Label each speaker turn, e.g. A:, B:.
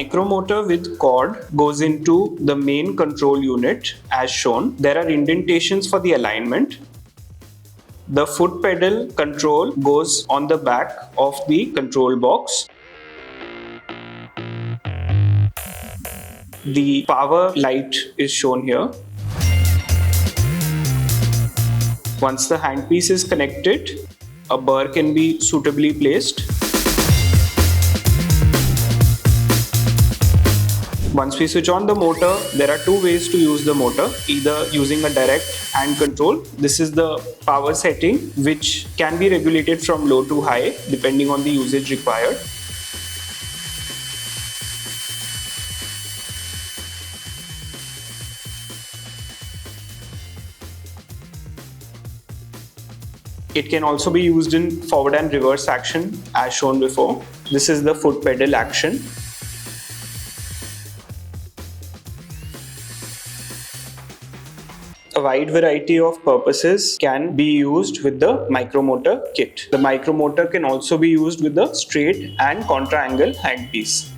A: micromotor with cord goes into the main control unit as shown. There are indentations for the alignment. The foot pedal control goes on the back of the control box. The power light is shown here. Once the handpiece is connected, a burr can be suitably placed. Once we switch on the motor, there are two ways to use the motor, either using a direct hand control. This is the power setting, which can be regulated from low to high depending on the usage required. It can also be used in forward and reverse action as shown before. This is the foot pedal action. A wide variety of purposes can be used with the micromotor kit. The micromotor can also be used with the straight and contra angle handpiece.